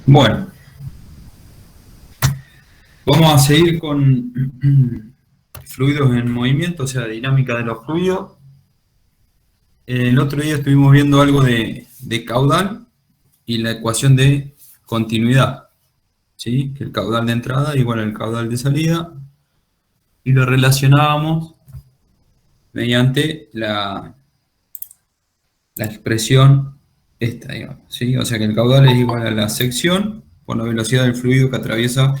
Bueno, vamos a seguir con fluidos en movimiento, o sea, dinámica de los fluidos. El otro día estuvimos viendo algo de caudal y la ecuación de continuidad, ¿sí? Que el caudal de entrada es igual al caudal de salida, y lo relacionábamos mediante la expresión esta, digamos, ¿sí? O sea que el caudal es igual a la sección por la velocidad del fluido que atraviesa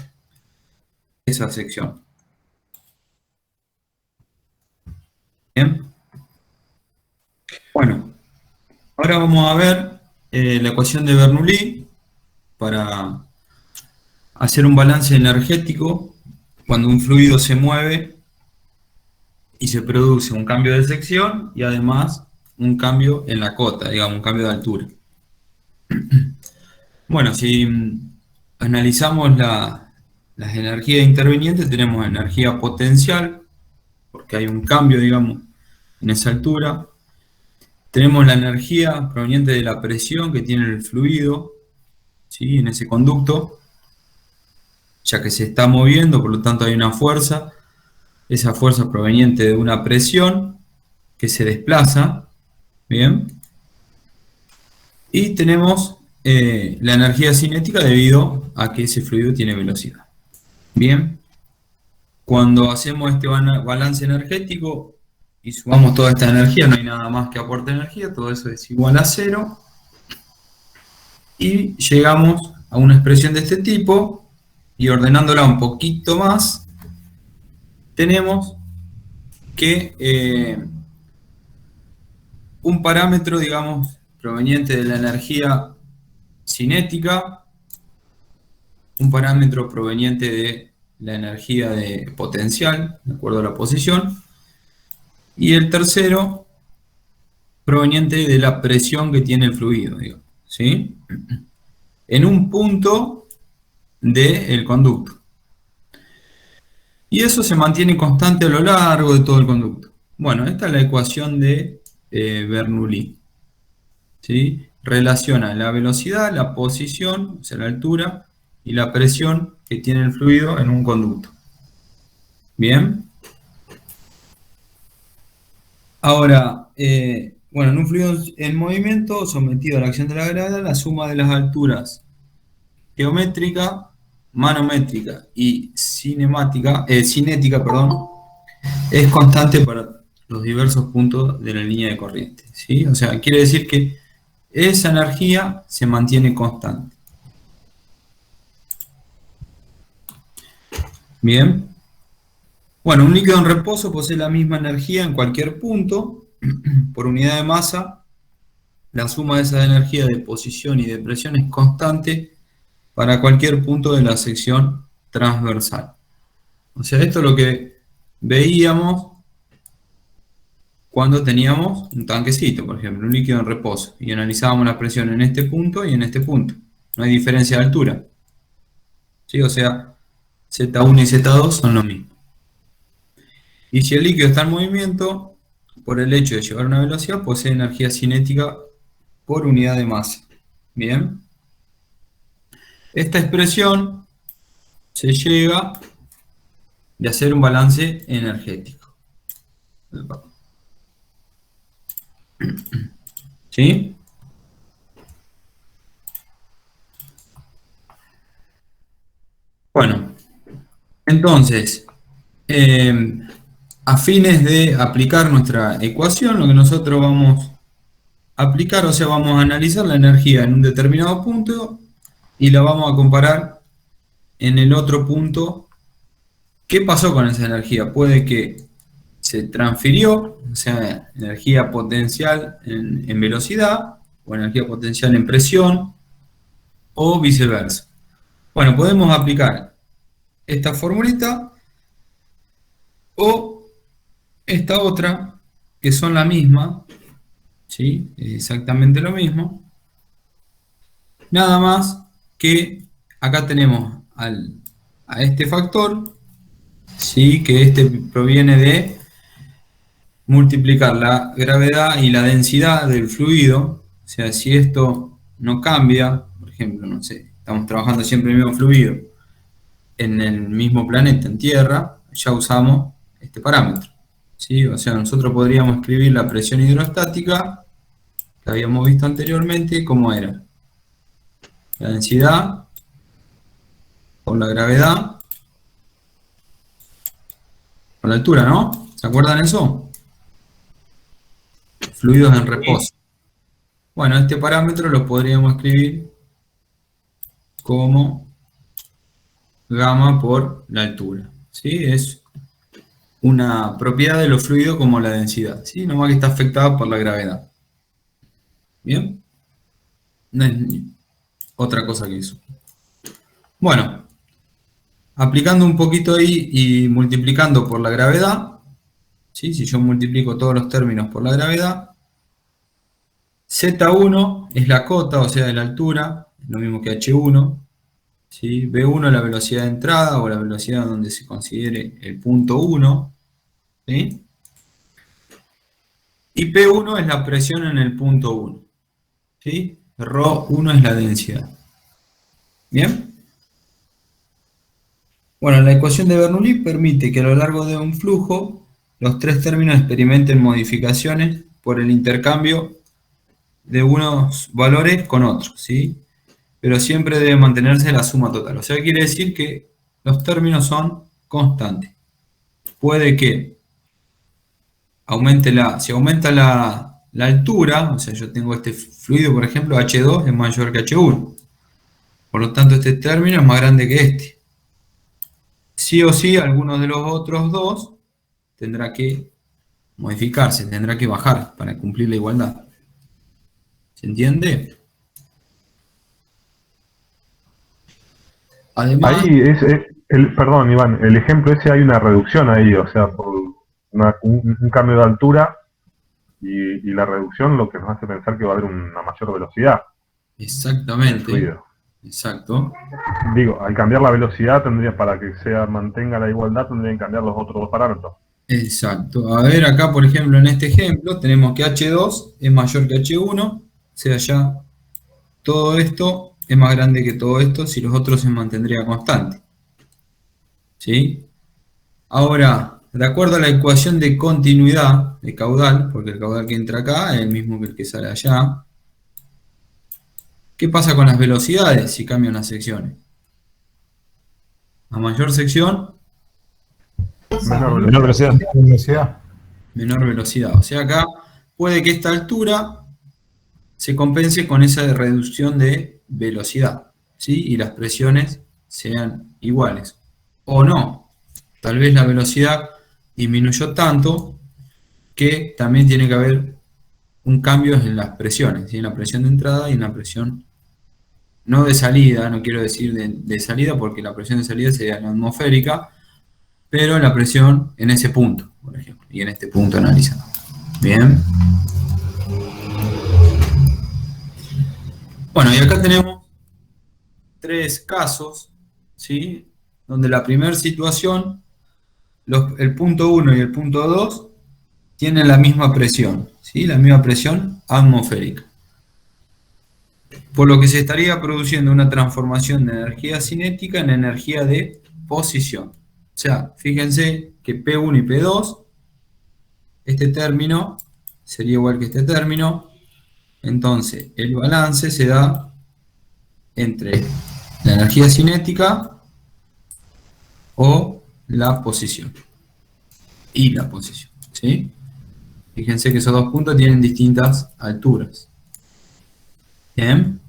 esa sección. ¿Bien? Bueno, ahora vamos a ver la ecuación de Bernoulli para hacer un balance energético cuando un fluido se mueve y se produce un cambio de sección y además un cambio en la cota, digamos, un cambio de altura. Bueno, si analizamos las energías intervinientes, tenemos energía potencial, porque hay un cambio, digamos, en esa altura. Tenemos la energía proveniente de la presión que tiene el fluido, ¿sí? En ese conducto, ya que se está moviendo, por lo tanto hay una fuerza, esa fuerza proveniente de una presión que se desplaza, ¿bien? Y tenemos la energía cinética debido a que ese fluido tiene velocidad. Bien, cuando hacemos este balance energético y sumamos toda esta energía, no hay nada más que aporte energía, todo eso es igual a cero, y llegamos a una expresión de este tipo, y ordenándola un poquito más, tenemos que un parámetro, digamos, proveniente de la energía cinética, un parámetro proveniente de la energía de potencial, de acuerdo a la posición, y el tercero proveniente de la presión que tiene el fluido, digamos, ¿sí? En un punto del conducto. Y eso se mantiene constante a lo largo de todo el conducto. Bueno, esta es la ecuación de Bernoulli, ¿sí? Relaciona la velocidad, la posición, o sea, la altura, y la presión que tiene el fluido en un conducto. Bien. Ahora, bueno, en un fluido en movimiento sometido a la acción de la gravedad, la suma de las alturas geométrica, manométrica y cinética, perdón, es constante para los diversos puntos de la línea de corriente, ¿sí? O sea, quiere decir que esa energía se mantiene constante. Bien. Bueno, un líquido en reposo posee la misma energía en cualquier punto. Por unidad de masa, la suma de esa energía de posición y de presión es constante para cualquier punto de la sección transversal. O sea, esto es lo que veíamos cuando teníamos un tanquecito, por ejemplo, un líquido en reposo, y analizábamos la presión en este punto y en este punto. No hay diferencia de altura, ¿sí? O sea, Z1 y Z2 son lo mismo. Y si el líquido está en movimiento, por el hecho de llevar una velocidad, posee energía cinética por unidad de masa. Bien. Esta expresión se llega de hacer un balance energético. ¿Sí? Bueno, entonces, a fines de aplicar nuestra ecuación, lo que nosotros vamos a aplicar, o sea, vamos a analizar la energía en un determinado punto y la vamos a comparar en el otro punto. ¿Qué pasó con esa energía? Puede que se transfirió, o sea, energía potencial en velocidad, o energía potencial en presión, o viceversa. Bueno, podemos aplicar esta formulita o esta otra, que son la misma, ¿sí? Exactamente lo mismo. Nada más que acá tenemos a este factor, ¿sí? Que este proviene de multiplicar la gravedad y la densidad del fluido. O sea, si esto no cambia, por ejemplo, no sé, estamos trabajando siempre en el mismo fluido, en el mismo planeta, en Tierra, ya usamos este parámetro, ¿sí? O sea, nosotros podríamos escribir la presión hidrostática, que habíamos visto anteriormente, ¿cómo era? La densidad por la gravedad por la altura, ¿no? ¿Se acuerdan eso? Fluidos en reposo. Bueno, este parámetro lo podríamos escribir como gamma por la altura, ¿sí? Es una propiedad de los fluidos como la densidad, ¿sí? Nomás que está afectada por la gravedad. ¿Bien? No es otra cosa que eso. Bueno, aplicando un poquito ahí y multiplicando por la gravedad, ¿sí? Si yo multiplico todos los términos por la gravedad, Z1 es la cota, o sea, de la altura, lo mismo que H1, ¿sí? B1 es la velocidad de entrada o la velocidad donde se considere el punto 1, ¿sí? Y P1 es la presión en el punto 1, ¿sí? Ρ1 es la densidad. ¿Bien? Bueno, la ecuación de Bernoulli permite que a lo largo de un flujo los tres términos experimenten modificaciones por el intercambio de unos valores con otros, ¿sí? Pero siempre debe mantenerse la suma total. O sea, quiere decir que los términos son constantes. Puede que si aumenta la altura, o sea, yo tengo este fluido, por ejemplo, H2 es mayor que H1. Por lo tanto, este término es más grande que este. Sí o sí, algunos de los otros dos tendrá que modificarse, tendrá que bajar para cumplir la igualdad. ¿Se entiende? Además, Ahí perdón, Iván, el ejemplo ese hay una reducción ahí, o sea, por un cambio de altura y la reducción lo que nos hace pensar que va a haber una mayor velocidad en el exactamente, fluido. exacto, Digo, al cambiar la velocidad para que mantenga la igualdad tendrían que cambiar los otros dos parámetros. exacto. A ver, acá, por ejemplo, en este ejemplo, tenemos que H2 es mayor que H1, o sea, ya todo esto es más grande que todo esto si los otros se mantendría constante. ¿Sí? Ahora, de acuerdo a la ecuación de continuidad de caudal, porque el caudal que entra acá es el mismo que el que sale allá, ¿qué pasa con las velocidades si cambian las secciones? A mayor sección, Menor Menor velocidad. velocidad. Universidad. menor velocidad. O sea, acá puede que esta altura se compense con esa reducción de velocidad, ¿sí? Y las presiones sean iguales. O no. Tal vez la velocidad disminuyó tanto que también tiene que haber un cambio en las presiones, ¿sí? En la presión de entrada y en la presión, no de salida, no quiero decir de salida porque la presión de salida sería la atmosférica, pero en la presión en ese punto, por ejemplo, y en este punto analizado. Bien. Bueno, y acá tenemos tres casos, ¿sí? Donde la primera situación, el punto 1 y el punto 2 tienen la misma presión, ¿sí? La misma presión atmosférica. Por lo que se estaría produciendo una transformación de energía cinética en energía de posición. O sea, fíjense que P1 y P2, este término sería igual que este término, entonces el balance se da entre la energía cinética o la posición. Y la posición, ¿sí? Fíjense que esos dos puntos tienen distintas alturas. Bien.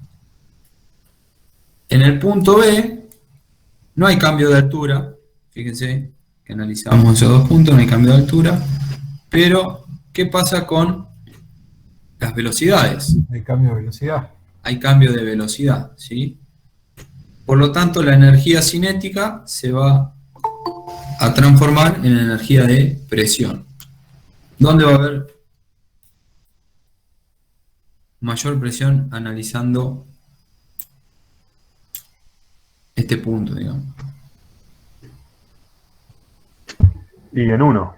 En el punto B no hay cambio de altura. Fíjense que analizamos esos dos puntos, no hay cambio de altura. Pero, ¿qué pasa con las velocidades? El cambio de velocidad. Hay cambio de velocidad, ¿sí? Por lo tanto, la energía cinética se va a transformar en energía de presión. ¿Dónde va a haber mayor presión analizando este punto, digamos? Y en uno.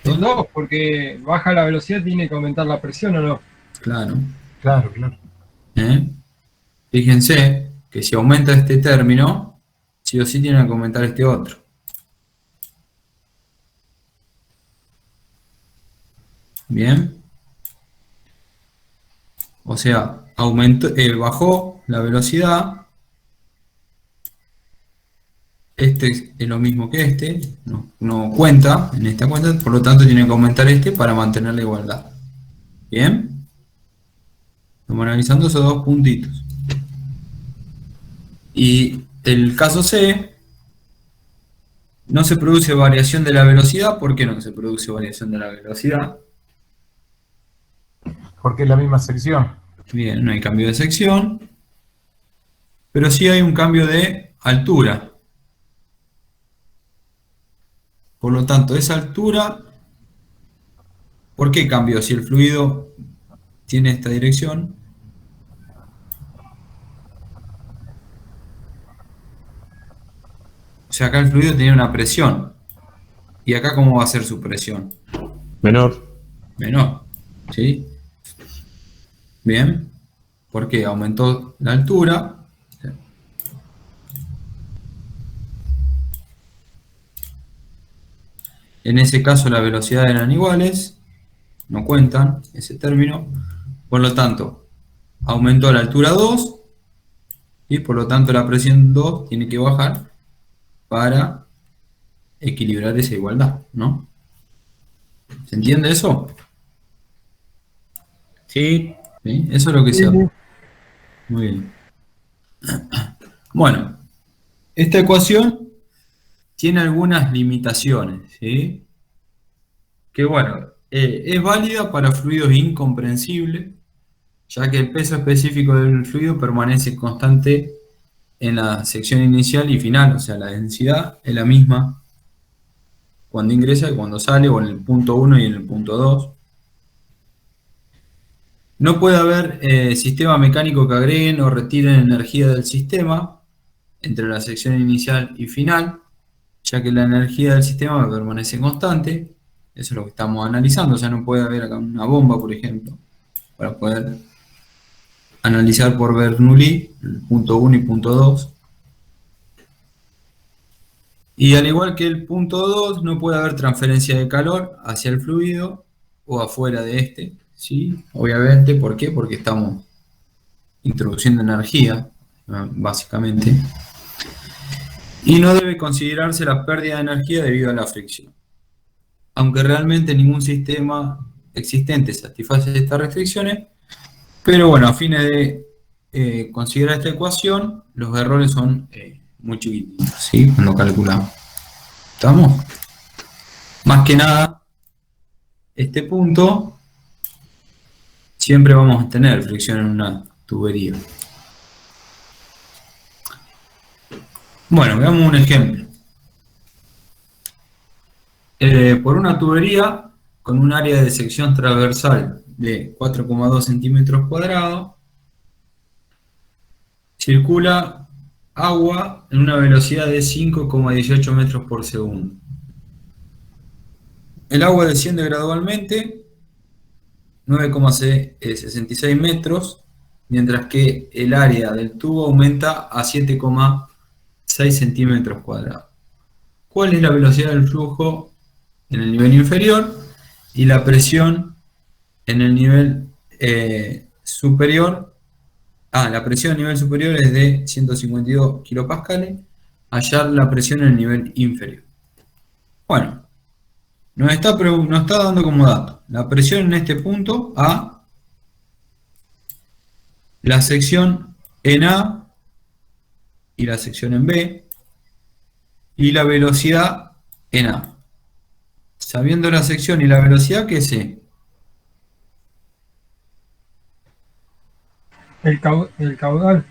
El 2, porque baja la velocidad, tiene que aumentar la presión o no. Claro. Claro, claro. ¿Eh? Fíjense que si aumenta este término, sí o sí tiene que aumentar este otro. Bien. O sea, bajó la velocidad. Este es lo mismo que este. No cuenta en esta cuenta. Por lo tanto, tiene que aumentar este para mantener la igualdad. Bien. Estamos analizando esos dos puntitos. Y el caso C, no se produce variación de la velocidad. ¿Por qué no se produce variación de la velocidad? Porque es la misma sección. Bien, no hay cambio de sección, pero sí hay un cambio de altura. Por lo tanto, esa altura, ¿por qué cambió? Si el fluido tiene esta dirección, o sea, acá el fluido tenía una presión. ¿Y acá cómo va a ser su presión? Menor. Menor, ¿sí? Bien, porque aumentó la altura. En ese caso las velocidades eran iguales, no cuentan ese término. Por lo tanto, aumentó la altura 2 y por lo tanto la presión 2 tiene que bajar para equilibrar esa igualdad, ¿no? ¿Se entiende eso? Sí, ¿Sí? Eso es lo que se hace. Muy bien. Bueno, esta ecuación tiene algunas limitaciones, ¿sí? Que bueno, es válida para fluidos incomprensibles, ya que el peso específico del fluido permanece constante en la sección inicial y final, o sea, la densidad es la misma cuando ingresa y cuando sale, o en el punto 1 y en el punto 2. No puede haber sistema mecánico que agreguen o retiren energía del sistema entre la sección inicial y final, ya que la energía del sistema permanece constante. Eso es lo que estamos analizando, o sea, no puede haber acá una bomba, por ejemplo, para poder analizar por Bernoulli, el punto 1 y punto 2. Y al igual que el punto 2, no puede haber transferencia de calor hacia el fluido o afuera de este, ¿sí? Obviamente, ¿por qué? Porque estamos introduciendo energía, básicamente. Y no debe considerarse la pérdida de energía debido a la fricción. Aunque realmente ningún sistema existente satisface estas restricciones, pero bueno, a fines de considerar esta ecuación, los errores son muy chiquititos, ¿sí? Cuando calculamos. ¿Estamos? Más que nada, este punto, siempre vamos a tener fricción en una tubería. Bueno, veamos un ejemplo. Por una tubería con un área de sección transversal de 4,2 centímetros cuadrados, circula agua en una velocidad de 5,18 metros por segundo. El agua desciende gradualmente 9,66 metros, mientras que el área del tubo aumenta a 7,6 centímetros cuadrados. ¿Cuál es la velocidad del flujo en el nivel inferior y la presión en el nivel superior? La presión a nivel superior es de 152 kilopascales. Hallar la presión en el nivel inferior. Bueno, nos está dando como dato la presión en este punto A, la sección en A y la sección en B, y la velocidad en A. Sabiendo la sección y la velocidad, ¿qué sé? El caudal.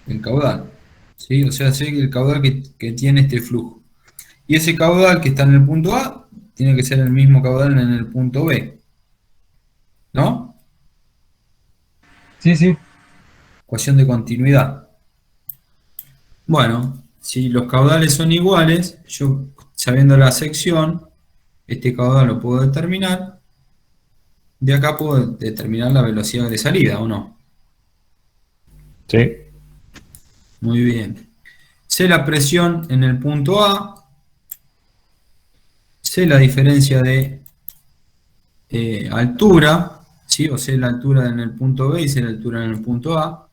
El caudal. ¿Sí? O sea, sé el caudal que tiene este flujo. Y ese caudal que está en el punto A tiene que ser el mismo caudal en el punto B. ¿No? Sí, sí. Ecuación de continuidad. Bueno, si los caudales son iguales, yo sabiendo la sección, este caudal lo puedo determinar. de acá puedo determinar la velocidad de salida, ¿o no? Sí, Muy bien. Sé la presión en el punto A, sé la diferencia de altura, ¿sí? O sé la altura en el punto B y sé la altura en el punto A.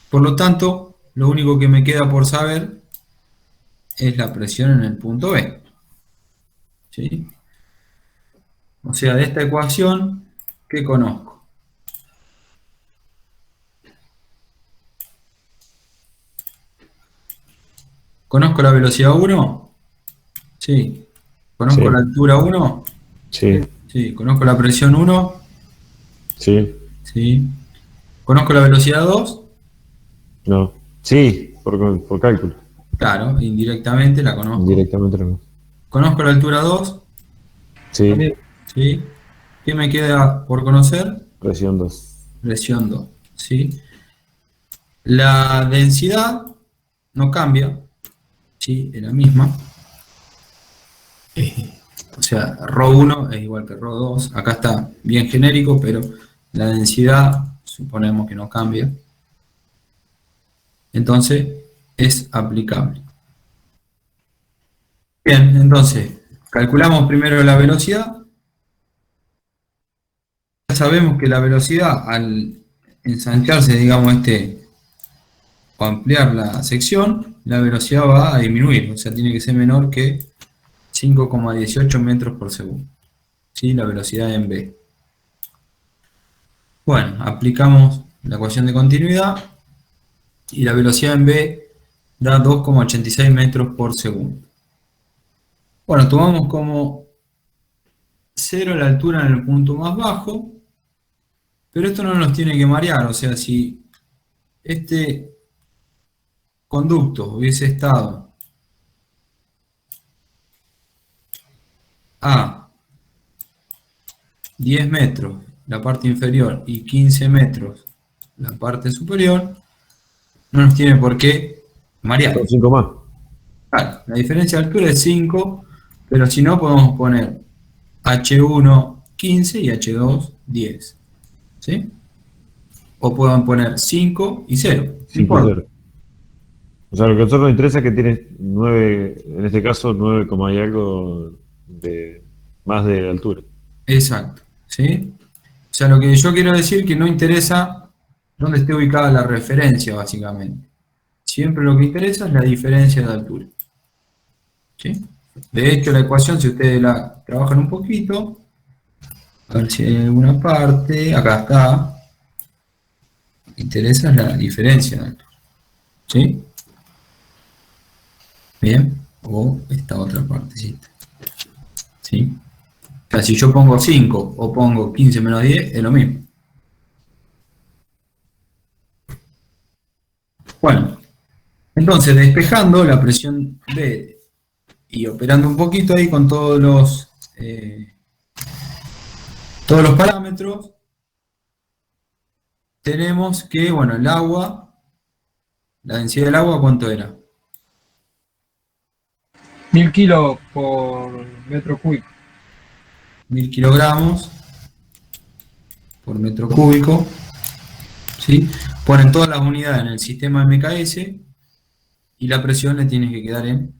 Por lo tanto, lo único que me queda por saber es la presión en el punto B, ¿sí? O sea, de esta ecuación, ¿qué conozco? ¿Conozco la velocidad 1? Sí. ¿Conozco la sí, altura 1? sí, Sí. ¿Conozco la presión 1? sí, Sí. ¿Conozco la velocidad 2? no. Sí, por cálculo. Claro, indirectamente la conozco. Directamente no. ¿Conozco la altura 2? Sí, también. ¿Sí? ¿Qué me queda por conocer? presión 2. Presión 2. ¿Sí? La densidad no cambia, ¿sí? Es la misma. O sea, ρ1 es igual que ρ2. Acá está bien genérico, pero la densidad suponemos que no cambia. Entonces, es aplicable. Bien, entonces, calculamos primero la velocidad. Ya sabemos que la velocidad, al ensancharse, digamos, o ampliar la sección, la velocidad va a disminuir. O sea, tiene que ser menor que 5,18 metros por segundo. ¿Sí? La velocidad en B. Bueno, aplicamos la ecuación de continuidad y la velocidad en B da 2,86 metros por segundo. Bueno, tomamos como 0 la altura en el punto más bajo, pero esto no nos tiene que marear. O sea, si este conducto hubiese estado a 10 metros la parte inferior y 15 metros la parte superior, no nos tiene por qué marear. Son 5 más. Claro, la diferencia de altura es 5, pero si no podemos poner H1 15 y H2 10. ¿Sí? O pueden poner 5 y 0. No 5 y importa. 0. O sea, lo que a nosotros nos interesa es que tiene 9, en este caso 9, y algo de más de altura. Exacto. ¿Sí? O sea, lo que yo quiero decir es que no interesa dónde esté ubicada la referencia, básicamente. Siempre lo que interesa es la diferencia de altura. ¿Sí? De hecho, la ecuación, si ustedes la trabajan un poquito, a ver si hay alguna parte, acá está, interesa la diferencia de altura. ¿Sí? Bien, o esta otra partecita. ¿Sí? O sea, si yo pongo 5 o pongo 15 menos 10, es lo mismo. Bueno, entonces despejando la presión B y operando un poquito ahí con todos los parámetros, tenemos que, bueno, el agua, la densidad del agua, ¿cuánto era? 1000 kilos por metro cúbico. 1000 kilogramos por metro cúbico. ¿Sí? Ponen todas las unidades en el sistema MKS y la presión le tiene que quedar en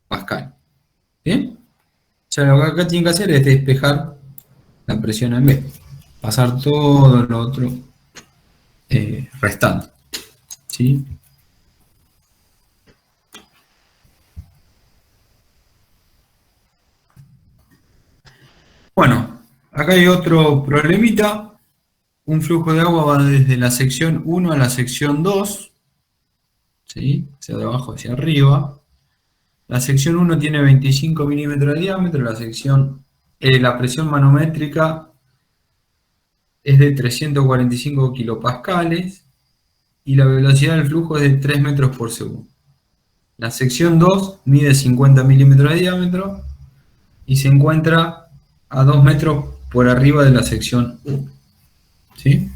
Pascal. ¿Bien? O sea, lo que acá tienen que hacer es despejar la presión en B. Pasar todo lo otro restante. ¿Sí? Bueno, acá hay otro problemita. Un flujo de agua va desde la sección 1 a la sección 2. ¿Sí? O sea, de abajo hacia arriba. La sección 1 tiene 25 milímetros de diámetro. La presión manométrica es de 345 kilopascales y la velocidad del flujo es de 3 metros por segundo. La sección 2 mide 50 milímetros de diámetro y se encuentra a 2 metros por arriba de la sección 1. ¿Sí?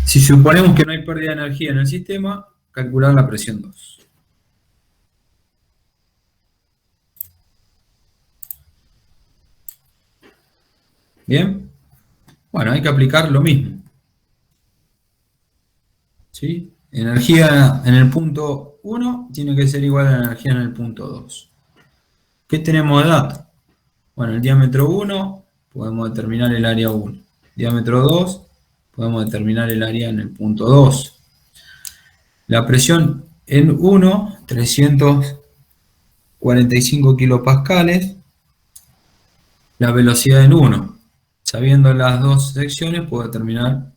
Si suponemos que no hay pérdida de energía en el sistema, calcular la presión 2. ¿Bien? Bueno, hay que aplicar lo mismo. ¿Sí? Energía en el punto 1 tiene que ser igual a la energía en el punto 2. ¿Qué tenemos de dato? Bueno, el diámetro 1 podemos determinar el área 1. Diámetro 2 podemos determinar el área en el punto 2. La presión en 1, 345 kilopascales. La velocidad en 1. Sabiendo las dos secciones puedo determinar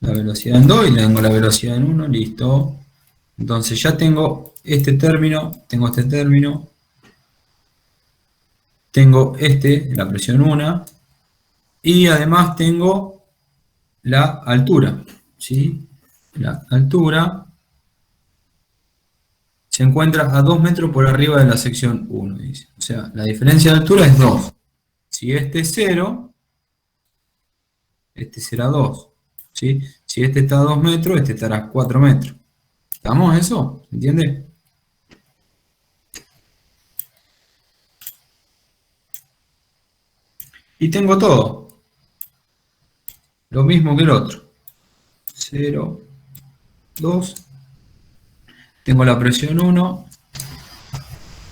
la velocidad en 2 y tengo la velocidad en 1, listo. Entonces ya tengo este término, tengo este término, tengo la presión 1, y además tengo la altura, ¿sí? La altura se encuentra a 2 metros por arriba de la sección 1, dice. O sea, la diferencia de altura es 2. Si este es 0, este será 2. ¿Sí? Si este está a 2 metros, este estará a 4 metros. ¿Estamos en eso? ¿Entiende? Y tengo todo. Lo mismo que el otro. 0, 2. Tengo la presión 1.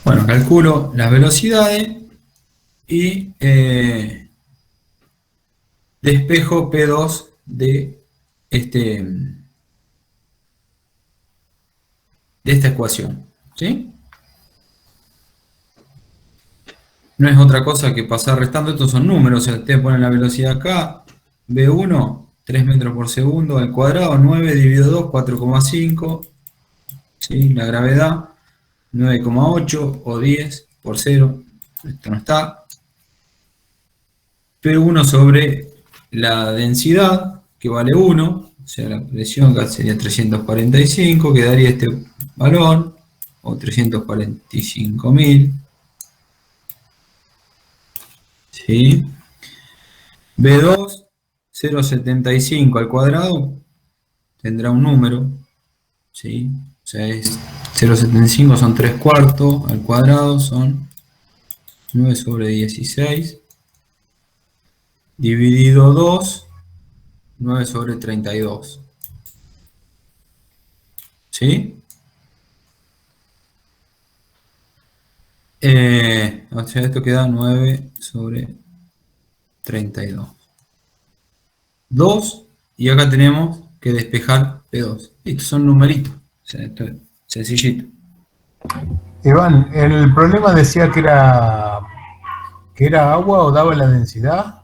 Bueno, calculo las velocidades y despejo P2 de esta ecuación. ¿Sí? No es otra cosa que pasar restando. Estos son números. O sea, ustedes ponen la velocidad acá. V1, 3 metros por segundo al cuadrado. 9 dividido 2, 4,5. ¿Sí? La gravedad, 9,8 o 10 por 0. Esto no está. P1 sobre la densidad, que vale 1. O sea, la presión acá sería 345. Quedaría este valor. O 345.000. ¿Sí? B2, 0,75 al cuadrado, tendrá un número, ¿sí? O sea, 0,75 son 3 cuartos, al cuadrado son 9 sobre 16, dividido 2, 9 sobre 32. ¿Sí? O sea, esto queda 9 sobre 32. 2, y acá tenemos que despejar P2. Estos son numeritos. O sea, esto es sencillito. Iván, el problema decía que era agua o daba la densidad.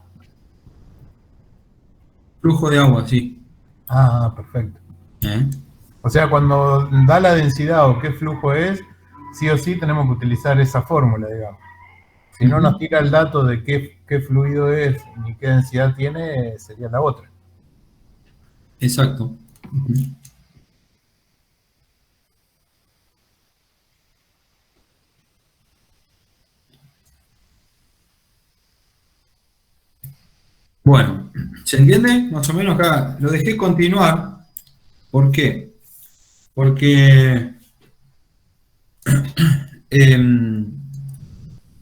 Flujo de agua, sí. Ah, perfecto. ¿Eh? O sea, cuando da la densidad o qué flujo es, sí o sí tenemos que utilizar esa fórmula, digamos. Si no nos tira el dato de qué fluido es ni qué densidad tiene, sería la otra. Exacto. Bueno, ¿se entiende? Más o menos acá lo dejé continuar. ¿Por qué? Porque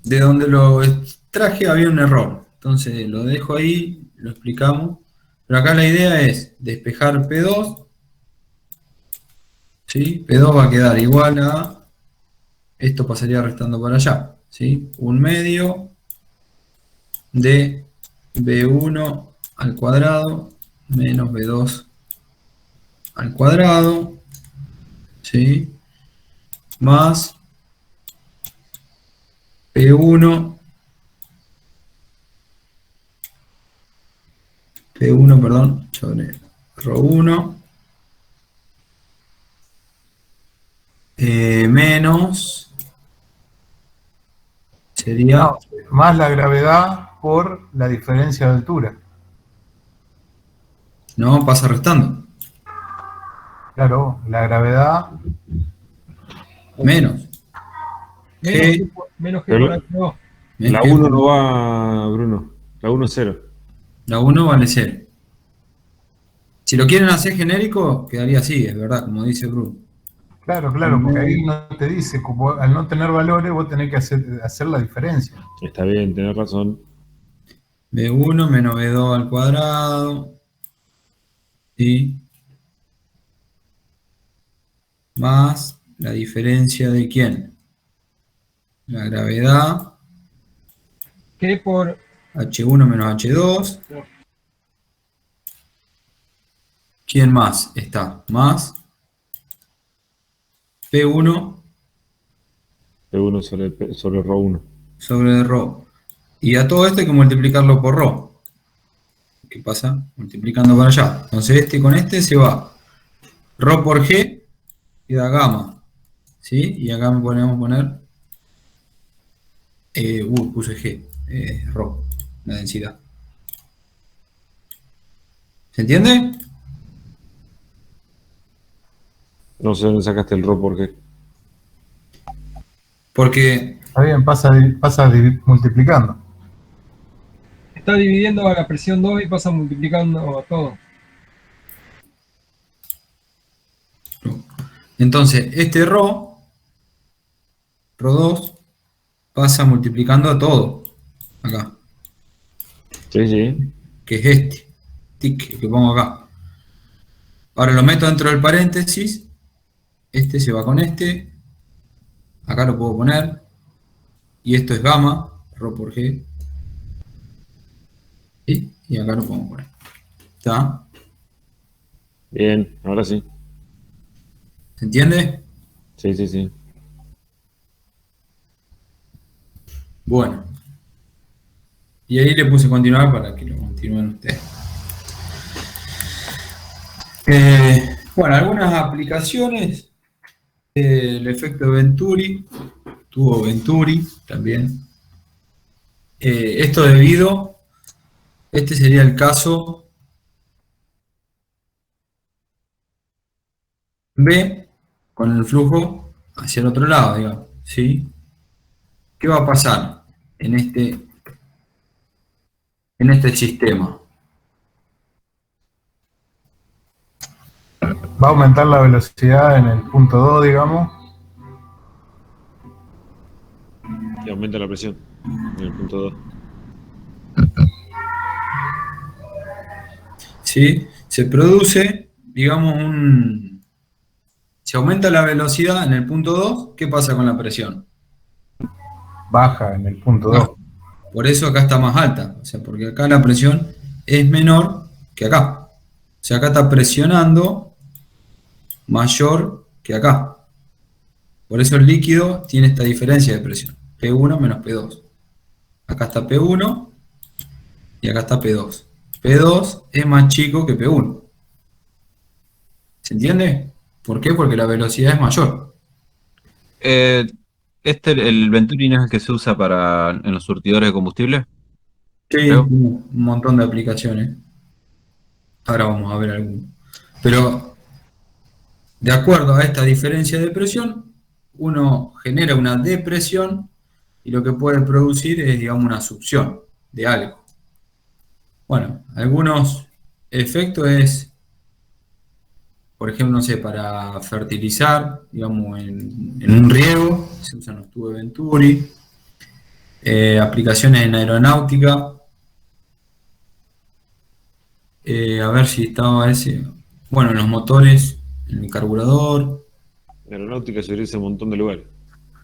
de donde lo extraje había un error. Entonces lo dejo ahí, lo explicamos. Pero acá la idea es despejar P2. ¿Sí? P2 va a quedar igual a... Esto pasaría restando para allá. ¿Sí? 1/2 de B1 al cuadrado menos B2 al cuadrado, ¿sí? Más P1, perdón, sobre ρ1 menos, sería, No, más la gravedad por la diferencia de altura. no, pasa restando, Claro, la gravedad, menos, G, Menos que Pero por H2. la G, 1 no va, Bruno. La 1 es 0. la 1 vale 0. Si lo quieren hacer genérico, quedaría así, es verdad, como dice Bruno. claro, porque ahí no te dice, como al no tener valores, vos tenés que hacer la diferencia. Está bien, tenés razón. B1 menos B2 al cuadrado, ¿sí? Más la diferencia de ¿quién? La gravedad, Que por H1 menos H2. ¿Quién más está? Más P1 P1 sobre ρ1. sobre ρ. Y a todo esto hay que multiplicarlo por ρ. ¿Qué pasa? Multiplicando para allá. Entonces este con este se va. Ρ por G queda gamma. ¿Sí? Y acá me podemos poner... puse G. Ρ, la densidad. ¿Se entiende? No sé dónde sacaste el ρ por qué. Porque... Está bien, pasa multiplicando. está dividiendo a la presión 2 y pasa multiplicando a todo. Entonces, este ρ2, pasa multiplicando a todo. Acá. Sí, sí. Que es este. Tic, que pongo acá. Ahora lo meto dentro del paréntesis. Este se va con este. Acá lo puedo poner. Y esto es gamma, ρ por G. ¿Sí? Y acá lo podemos poner. ¿Está? Bien, ahora sí. ¿Se entiende? Sí, sí, sí. Bueno. Y ahí le puse continuar para que lo continúen ustedes. Bueno, algunas aplicaciones. El efecto Venturi. Tuvo Venturi también. Esto debido, este sería el caso B con el flujo hacia el otro lado, digamos, ¿sí? ¿Qué va a pasar en este sistema? Va a aumentar la velocidad en el punto 2, digamos. Y aumenta la presión en el punto 2. ¿Sí? Se produce, digamos, se aumenta la velocidad en el punto 2, ¿qué pasa con la presión? Baja en el punto 2. Por eso acá está más alta, o sea, porque acá la presión es menor que acá. O sea, acá está presionando mayor que acá. Por eso el líquido tiene esta diferencia de presión, P1 menos P2. Acá está P1 y acá está P2. P2 es más chico que P1. ¿Se entiende? ¿Por qué? Porque la velocidad es mayor. El Venturi no es el que se usa en los surtidores de combustible. Sí, Creo. un montón de aplicaciones. Ahora vamos a ver algunos. Pero de acuerdo a esta diferencia de presión, uno genera una depresión y lo que puede producir es, digamos, una succión de algo. Bueno, algunos efectos es, por ejemplo, no sé, para fertilizar, digamos, en un riego, se usan los tubos de Venturi, aplicaciones en aeronáutica, a ver si estaba ese, bueno, en los motores, en el carburador. En aeronáutica se utiliza un montón de lugares.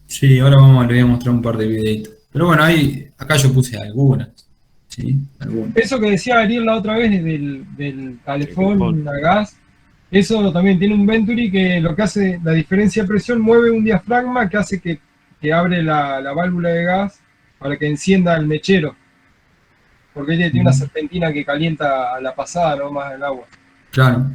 Sí, ahora le voy a mostrar un par de videitos. Pero bueno, acá yo puse algunas. ¿Sí? Algunas. Eso que decía Ariel la otra vez del calefón calefón. a gas, eso también tiene un Venturi que lo que hace, la diferencia de presión mueve un diafragma que hace que abre la válvula de gas para que encienda el mechero. Porque ella tiene una serpentina que calienta a la pasada, no más el agua. Claro.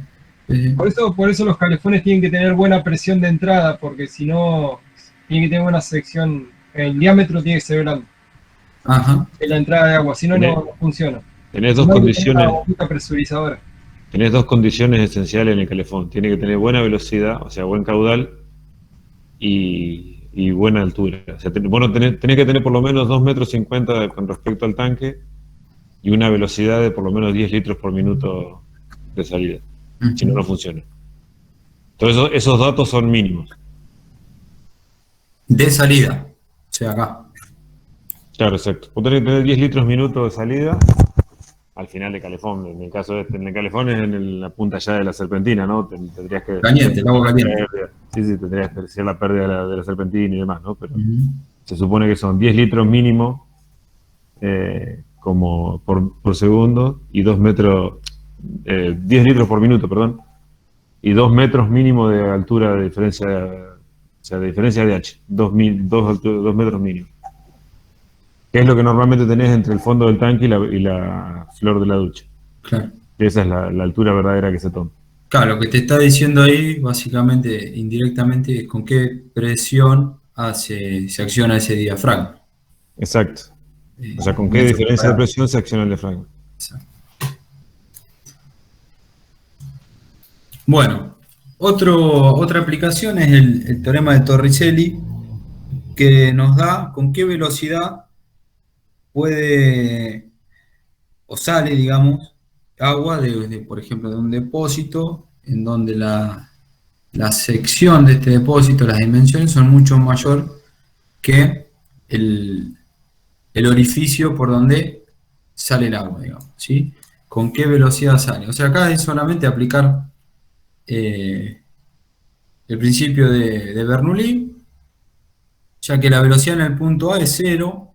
Por eso los calefones tienen que tener buena presión de entrada, porque si no, tienen que tener buena sección, el diámetro tiene que ser grande Ajá. en la entrada de agua, si no, no funciona. Tenés dos No hay que tener condiciones. una bombita presurizadora. Tenés dos condiciones esenciales en el calefón. Tiene que tener buena velocidad, o sea, buen caudal y buena altura. O sea, tenés que tener por lo menos 2,50 metros con respecto al tanque y una velocidad de por lo menos 10 litros por minuto de salida. Si no, no funciona. Entonces, esos datos son mínimos. De salida. O sea, acá. Claro, exacto. Vos tenés que tener 10 litros minuto de salida al final de Calefón. En el caso de en el Calefón es en la punta ya de la serpentina, ¿no? Tendrías que... Caliente, el agua caliente. Sí, tendrías que hacer la pérdida de la serpentina y demás, ¿no? Pero Ujú. se supone que son 10 litros mínimo como por segundo y 2 metros, 10 litros por minuto, perdón, y 2 metros mínimo de altura de diferencia, o sea, de diferencia de H, 2 metros mínimo. Que es lo que normalmente tenés entre el fondo del tanque y la flor de la ducha. Claro. Esa es la altura verdadera que se toma. Claro, lo que te está diciendo ahí, básicamente, indirectamente, es con qué presión se acciona ese diafragma. Exacto. O sea, ¿con qué Eso diferencia de para- presión se acciona el diafragma? Exacto. Bueno, otra aplicación es el teorema de Torricelli, que nos da con qué velocidad puede o sale, digamos, agua por ejemplo, de un depósito en donde la sección de este depósito, las dimensiones son mucho mayor que el orificio por donde sale el agua, digamos, ¿sí? ¿Con qué velocidad sale? O sea, acá es solamente aplicar el principio de Bernoulli, ya que la velocidad en el punto A es 0,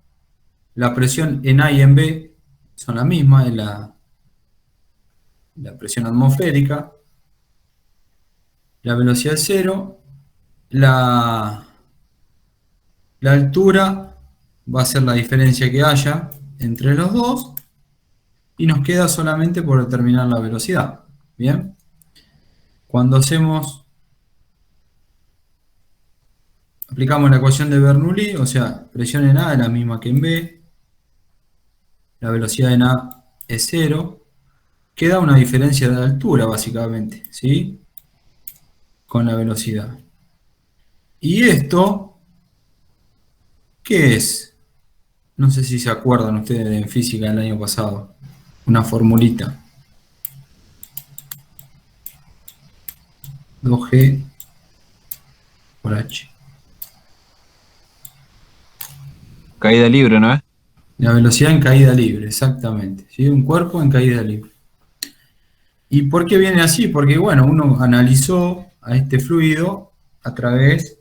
la presión en A y en B son la misma, es la presión atmosférica, la velocidad es 0, la altura va a ser la diferencia que haya entre los dos, y nos queda solamente por determinar la velocidad. Bien, cuando aplicamos la ecuación de Bernoulli, o sea, presión en A es la misma que en B, la velocidad en A es 0, queda una diferencia de altura básicamente, ¿sí? Con la velocidad. ¿Y esto qué es? No sé si se acuerdan ustedes en física del año pasado. Una formulita. 2G por H. Caída libre, ¿no es? La velocidad en caída libre, exactamente. ¿Sí? Un cuerpo en caída libre. ¿Y por qué viene así? Porque, bueno, uno analizó a este fluido a través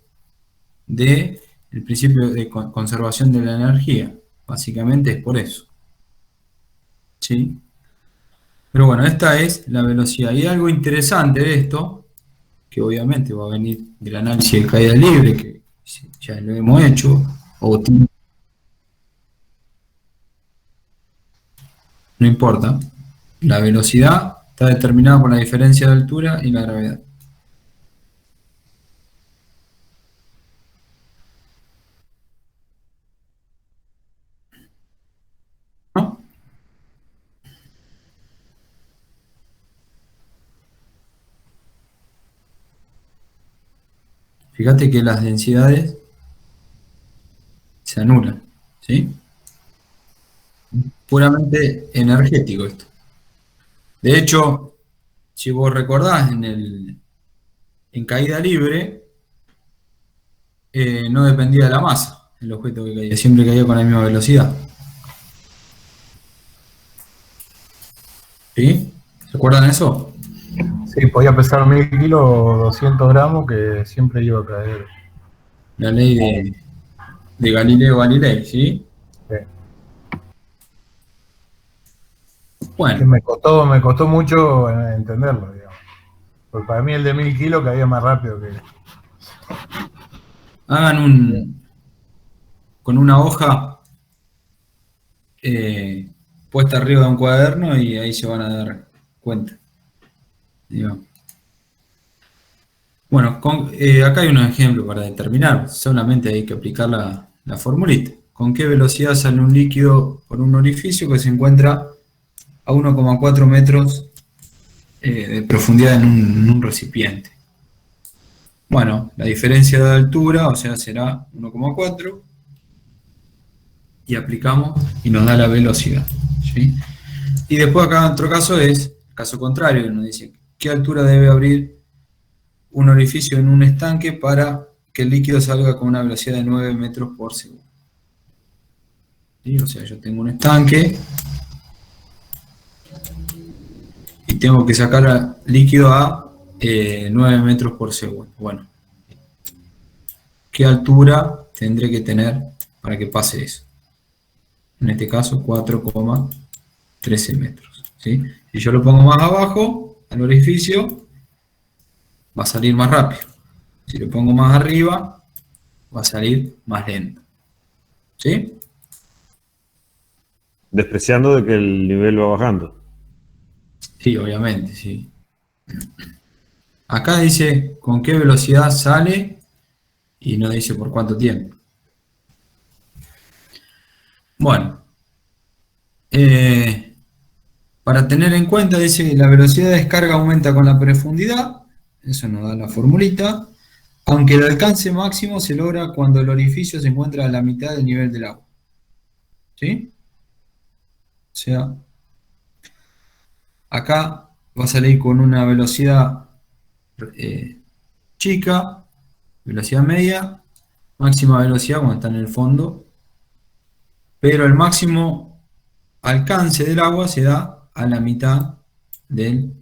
del principio de conservación de la energía. Básicamente es por eso. ¿Sí? Pero bueno, esta es la velocidad. Y algo interesante de esto, que obviamente va a venir del análisis de caída libre, que ya lo hemos hecho, no importa. La velocidad está determinada por la diferencia de altura y la gravedad. ¿No? Fíjate que las densidades se anulan, ¿sí? Puramente energético esto. De hecho, si vos recordás, en caída libre no dependía de la masa el objeto que caía, siempre caía con la misma velocidad. ¿Sí? ¿Se acuerdan eso? Sí, podía pesar 1000 kilos o 200 gramos que siempre iba a caer. La ley de Galileo Galilei, ¿sí? Sí. Que Bueno, me costó mucho entenderlo, digamos. Porque para mí el de 1000 kilos caía más rápido que... hagan con una hoja puesta arriba de un cuaderno y ahí se van a dar cuenta. Digamos. Bueno, acá hay unos ejemplos para determinar, solamente hay que aplicar la formulita. ¿Con qué velocidad sale un líquido por un orificio que se encuentra a 1,4 metros de profundidad en un recipiente? Bueno, la diferencia de altura, o sea, será 1,4, y aplicamos y nos da la velocidad, ¿sí? Y después acá otro caso es, caso contrario, nos dice qué altura debe abrir un orificio en un estanque para que el líquido salga con una velocidad de 9 metros por segundo. ¿Sí? O sea, yo tengo un estanque y tengo que sacar líquido a 9 metros por segundo. Bueno, ¿qué altura tendré que tener para que pase eso? En este caso 4,13 metros. ¿Sí? Si yo lo pongo más abajo, al orificio, va a salir más rápido. Si lo pongo más arriba, va a salir más lento. ¿Sí? Despreciando de que el nivel va bajando. Sí, obviamente, sí. Acá dice con qué velocidad sale y no dice por cuánto tiempo. Bueno, para tener en cuenta, dice que la velocidad de descarga aumenta con la profundidad, eso nos da la formulita, aunque el alcance máximo se logra cuando el orificio se encuentra a la mitad del nivel del agua. ¿Sí? O sea, acá va a salir con una velocidad chica, velocidad media, máxima velocidad cuando está en el fondo, pero el máximo alcance del agua se da a la mitad del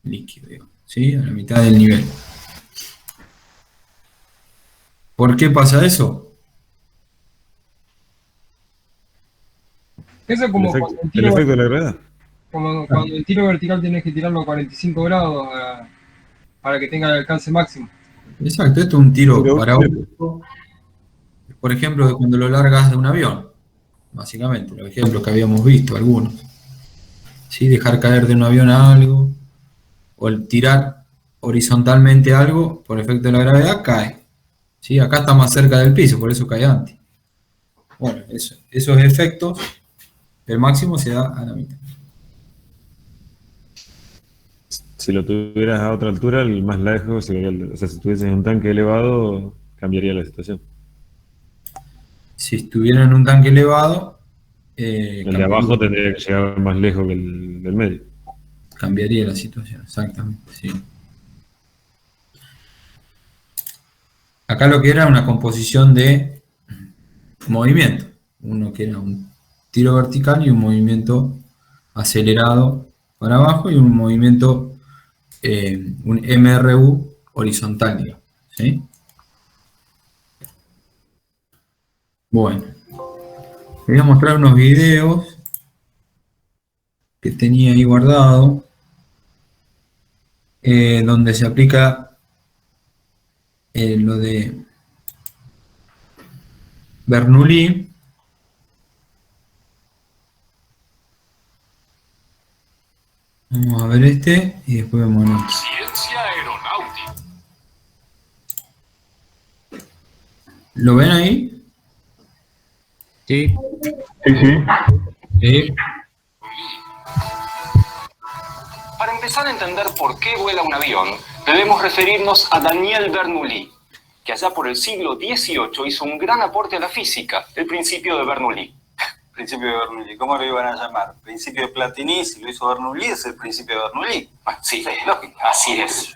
líquido, digamos, ¿sí? A la mitad del nivel. ¿Por qué pasa eso? Eso es como El cuando efecto de la gravedad. como cuando el tiro vertical tenés que tirarlo a 45 grados para que tenga el alcance máximo. Exacto, esto es un tiro Pero- parabólico, por ejemplo, de cuando lo largas de un avión, básicamente, los ejemplos que habíamos visto, algunos. ¿Sí? Dejar caer de un avión a algo, o el tirar horizontalmente algo, por efecto de la gravedad, cae. ¿Sí? Acá está más cerca del piso, por eso cae antes. Bueno, esos efectos, el máximo se da a la mitad. Si lo tuvieras a otra altura, el más lejos sería o sea, si tuvieses un tanque elevado, cambiaría la situación. Si estuviera en un tanque elevado, El de abajo tendría que llegar más lejos que el del medio. cambiaría la situación, exactamente, sí. Acá lo que era una composición de movimiento. Uno que era un tiro vertical y un movimiento acelerado para abajo y un movimiento, un MRU horizontal, digamos, ¿sí? Bueno, les voy a mostrar unos videos que tenía ahí guardado, donde se aplica lo de Bernoulli. Vamos a ver este y después vemos el otro. Ciencia aeronáutica. ¿Lo ven ahí? Sí. Sí, sí. Sí. Para empezar a entender por qué vuela un avión, debemos referirnos a Daniel Bernoulli, que allá por el siglo XVIII hizo un gran aporte a la física, el principio de Bernoulli. Principio de Bernoulli, ¿cómo lo iban a llamar? Principio de Platini, si lo hizo Bernoulli, es el principio de Bernoulli. Sí, así es.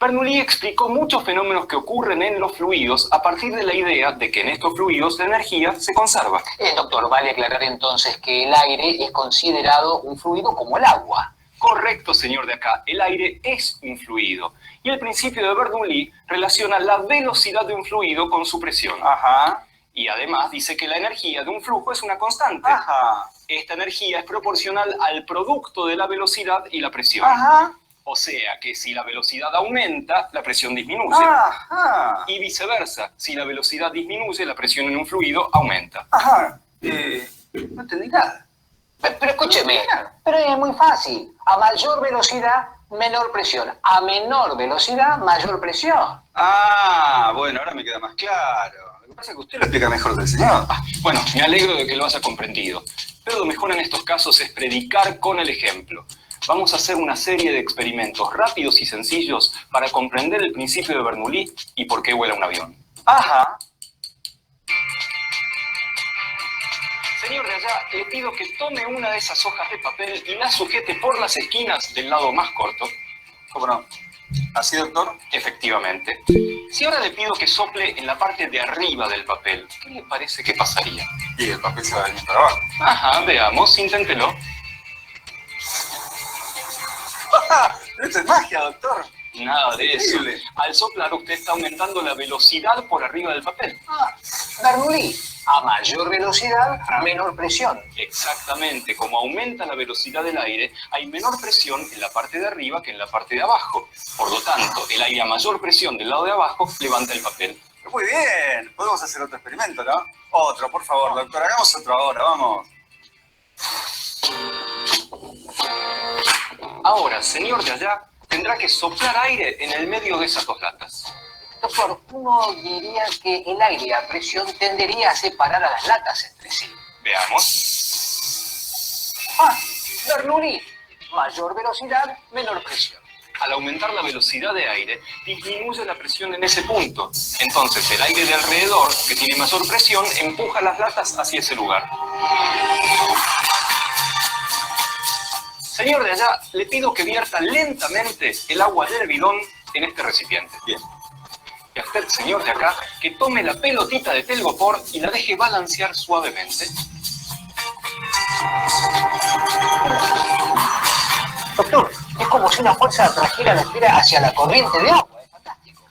Bernoulli explicó muchos fenómenos que ocurren en los fluidos a partir de la idea de que en estos fluidos la energía se conserva. Doctor, vale aclarar entonces que el aire es considerado un fluido como el agua. Correcto, señor de acá, el aire es un fluido. Y el principio de Bernoulli relaciona la velocidad de un fluido con su presión. Ajá, Y además dice que la energía de un flujo es una constante. ajá, Esta energía es proporcional al producto de la velocidad y la presión. ajá, O sea que si la velocidad aumenta, la presión disminuye. ajá, Y viceversa, si la velocidad disminuye, la presión en un fluido aumenta. ajá. No entendí nada. Pero escúcheme, pero es muy fácil. A mayor velocidad, menor presión. A menor velocidad, mayor presión. Ah, bueno, ahora me queda más claro. Lo que pasa es que usted lo explica mejor que el señor. Bueno, me alegro de que lo haya comprendido. Pero lo mejor en estos casos es predicar con el ejemplo. Vamos a hacer una serie de experimentos rápidos y sencillos para comprender el principio de Bernoulli y por qué vuela un avión. Ajá. Señor de allá, le pido que tome una de esas hojas de papel y la sujete por las esquinas del lado más corto. ¿Cómo no? ¿Así, doctor? Efectivamente. Si ahora le pido que sople en la parte de arriba del papel, ¿qué le parece que pasaría? Y el papel se va a venir para abajo. Ajá, veamos, inténtelo. Esto es magia, doctor. Nada de eso. Increíble. Al soplar usted está aumentando la velocidad por arriba del papel. Bernoulli, a mayor velocidad, menor presión. Exactamente, como aumenta la velocidad del aire, hay menor presión en la parte de arriba que en la parte de abajo. Por lo tanto, el aire a mayor presión del lado de abajo levanta el papel. Muy bien. Podemos hacer otro experimento, ¿no? Otro, por favor, doctor. Hagamos otro ahora, vamos. Ahora, señor de allá, tendrá que soplar aire en el medio de esas dos latas. Doctor, uno diría que el aire a presión tendería a separar a las latas entre sí. Veamos. Bernoulli, mayor velocidad, menor presión. Al aumentar la velocidad de aire, disminuye la presión en ese punto. Entonces, el aire de alrededor, que tiene mayor presión, empuja las latas hacia ese lugar. Señor de allá, le pido que vierta lentamente el agua del bidón en este recipiente. Bien. Y a usted, señor de acá, que tome la pelotita de telgopor y la deje balancear suavemente. Doctor, es como si una fuerza trajera la esfera hacia la corriente de agua. Es fantástico.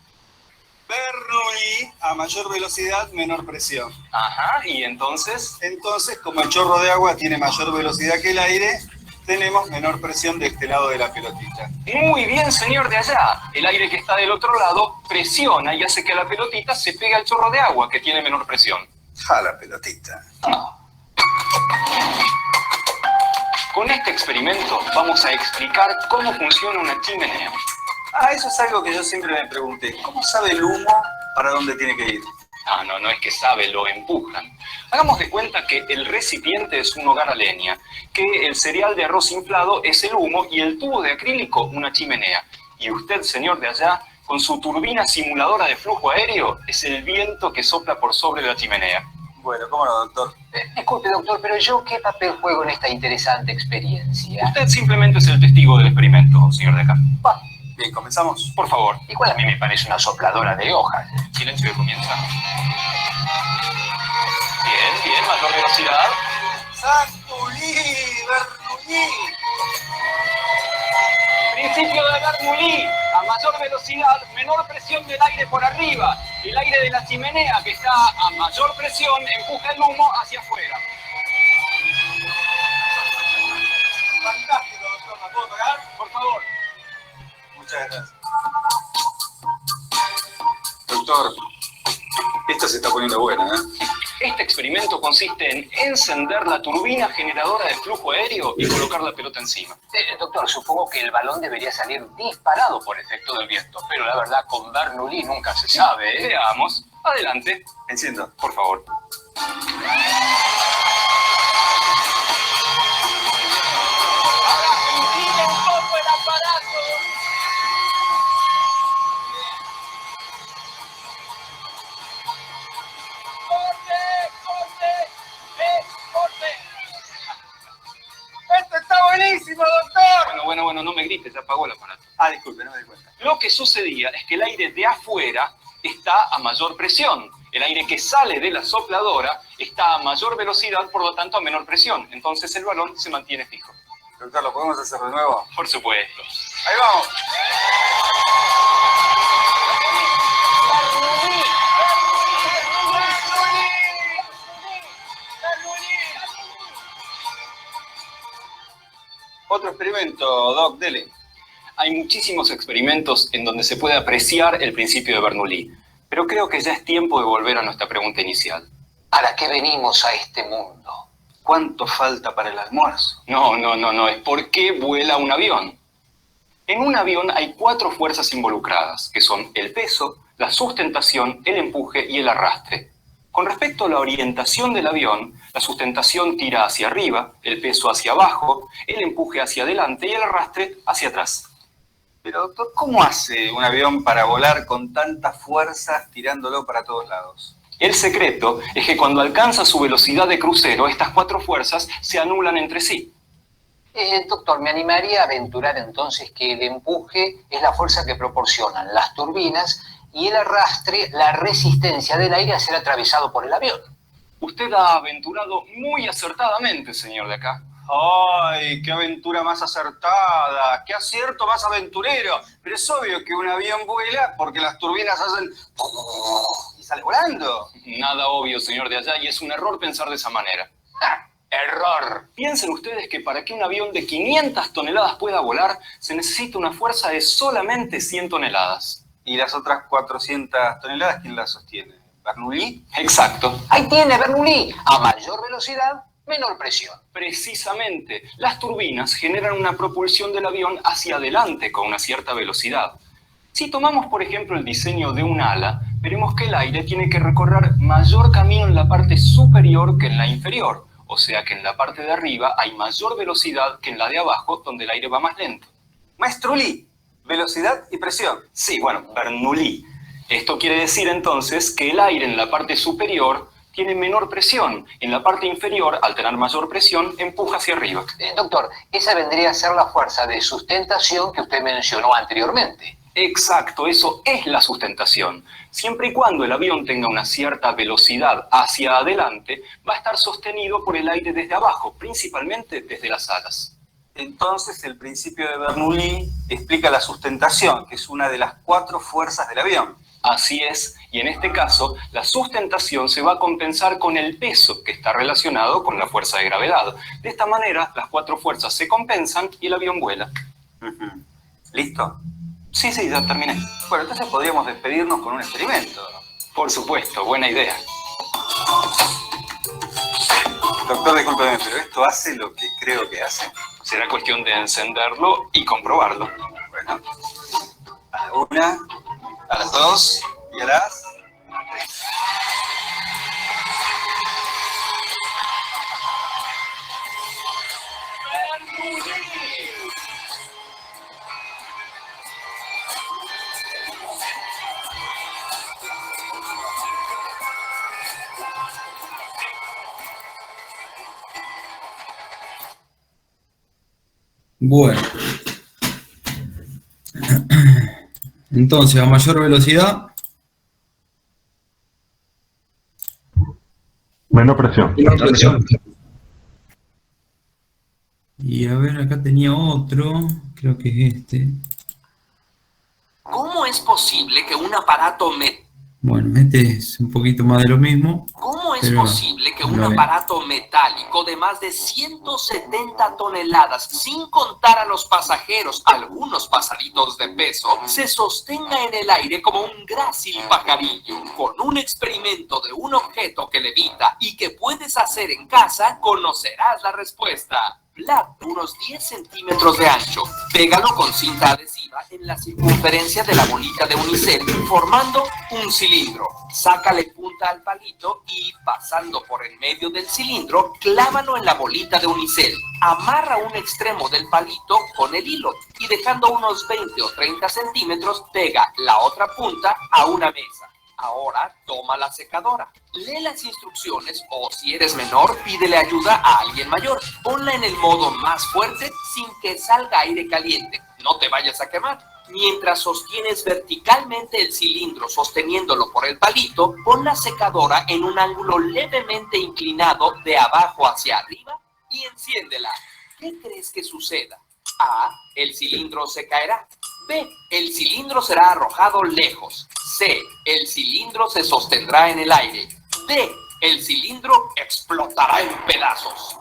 Bernoulli, a mayor velocidad, menor presión. Ajá, y entonces... Entonces, como el chorro de agua tiene mayor velocidad que el aire, tenemos menor presión de este lado de la pelotita. Muy bien, señor de allá. El aire que está del otro lado presiona y hace que la pelotita se pegue al chorro de agua, que tiene menor presión. La pelotita. Con este experimento vamos a explicar cómo funciona una chimenea. Eso es algo que yo siempre me pregunté. ¿Cómo sabe el humo para dónde tiene que ir? No es que sabe, lo empujan. Hagamos de cuenta que el recipiente es un hogar a leña, que el cereal de arroz inflado es el humo y el tubo de acrílico una chimenea. Y usted, señor de allá, con su turbina simuladora de flujo aéreo, es el viento que sopla por sobre la chimenea. Bueno, ¿cómo no, doctor? Disculpe, doctor, pero yo, ¿qué papel juego en esta interesante experiencia? Usted simplemente es el testigo del experimento, señor de acá. Bien, ¿comenzamos? Por favor. Igual a mí me parece una sopladora de hojas. Silencio que comienza. Bien, mayor velocidad. ¡Bernoulli! ¡Bernoulli! Principio de Bernoulli. A mayor velocidad, menor presión del aire por arriba. El aire de la chimenea, que está a mayor presión, empuja el humo hacia afuera. Fantástico, doctor. ¿Me puedo pegar? Por favor. Muchas gracias. Doctor, esta se está poniendo buena, ¿eh? Este experimento consiste en encender la turbina generadora de flujo aéreo y colocar la pelota encima. Doctor, supongo que el balón debería salir disparado por efecto del viento, pero la verdad con Bernoulli nunca se sabe, ¿eh? Veamos. Adelante. Enciendo. Por favor. buenísimo, doctor! Bueno, no me grites, ya apagó el aparato. Disculpe, no me di cuenta. Lo que sucedía es que el aire de afuera está a mayor presión. El aire que sale de la sopladora está a mayor velocidad, por lo tanto a menor presión. Entonces el balón se mantiene fijo. Doctor, ¿lo podemos hacer de nuevo? Por supuesto. ¡Ahí vamos! Otro experimento, Doc, dele. Hay muchísimos experimentos en donde se puede apreciar el principio de Bernoulli, pero creo que ya es tiempo de volver a nuestra pregunta inicial. ¿Para qué venimos a este mundo? ¿Cuánto falta para el almuerzo? No, es ¿por qué vuela un avión? En un avión hay 4 fuerzas involucradas, que son el peso, la sustentación, el empuje y el arrastre. Con respecto a la orientación del avión, la sustentación tira hacia arriba, el peso hacia abajo, el empuje hacia adelante y el arrastre hacia atrás. Pero, doctor, ¿cómo hace un avión para volar con tantas fuerzas tirándolo para todos lados? El secreto es que cuando alcanza su velocidad de crucero, estas 4 fuerzas se anulan entre sí. Doctor, me animaría a aventurar entonces que el empuje es la fuerza que proporcionan las turbinas y el arrastre, la resistencia del aire a ser atravesado por el avión. Usted ha aventurado muy acertadamente, señor de acá. ¡Ay, qué aventura más acertada! ¡Qué acierto más aventurero! Pero es obvio que un avión vuela porque las turbinas hacen... y sale volando. Nada obvio, señor de allá, y es un error pensar de esa manera. ¡Ja! ¡Error! Piensen ustedes que para que un avión de 500 toneladas pueda volar, se necesita una fuerza de solamente 100 toneladas. ¿Y las otras 400 toneladas quién las sostiene? ¿Bernoulli? Exacto. Ahí tiene Bernoulli. A mayor velocidad, menor presión. Precisamente, las turbinas generan una propulsión del avión hacia adelante con una cierta velocidad. Si tomamos, por ejemplo, el diseño de un ala, veremos que el aire tiene que recorrer mayor camino en la parte superior que en la inferior. O sea que en la parte de arriba hay mayor velocidad que en la de abajo, donde el aire va más lento. Maestro Lee, velocidad y presión. Sí, bueno, Bernoulli. Esto quiere decir entonces que el aire en la parte superior tiene menor presión. En la parte inferior, al tener mayor presión, empuja hacia arriba. Doctor, esa vendría a ser la fuerza de sustentación que usted mencionó anteriormente. Exacto, eso es la sustentación. Siempre y cuando el avión tenga una cierta velocidad hacia adelante, va a estar sostenido por el aire desde abajo, principalmente desde las alas. Entonces, el principio de Bernoulli explica la sustentación, que es una de las 4 fuerzas del avión. Así es, y en este caso, la sustentación se va a compensar con el peso que está relacionado con la fuerza de gravedad. De esta manera, las 4 fuerzas se compensan y el avión vuela. ¿Listo? Sí, ya terminé. Bueno, entonces podríamos despedirnos con un experimento. Por supuesto, buena idea. Doctor, discúlpeme, pero ¿esto hace lo que creo que hace? Será cuestión de encenderlo y comprobarlo. Bueno, a la 1, a las 2 y a las 3. Bueno. Entonces, a mayor velocidad, menor presión. y a ver, acá tenía otro, creo que es este. ¿Cómo es posible que un aparato Bueno, este es un poquito más de lo mismo. ¿Cómo es pero posible que un no es. aparato metálico de más de 170 toneladas, sin contar a los pasajeros, algunos pasaditos de peso, se sostenga en el aire como un grácil pajarillo? Con un experimento de un objeto que levita y que puedes hacer en casa, conocerás la respuesta. Blab, unos 10 centímetros de ancho. Pégalo con cinta adhesiva en la circunferencia de la bolita de unicel, formando un cilindro. Sácale punta al palito y, pasando por el medio del cilindro, clávalo en la bolita de unicel. Amarra un extremo del palito con el hilo y, dejando unos 20 o 30 centímetros, pega la otra punta a una mesa. Ahora toma la secadora, lee las instrucciones o, si eres menor, pídele ayuda a alguien mayor. Ponla en el modo más fuerte sin que salga aire caliente. No te vayas a quemar. Mientras sostienes verticalmente el cilindro sosteniéndolo por el palito, pon la secadora en un ángulo levemente inclinado de abajo hacia arriba y enciéndela. ¿Qué crees que suceda? A. El cilindro se caerá. B. El cilindro será arrojado lejos. C. El cilindro se sostendrá en el aire. D. El cilindro explotará en pedazos.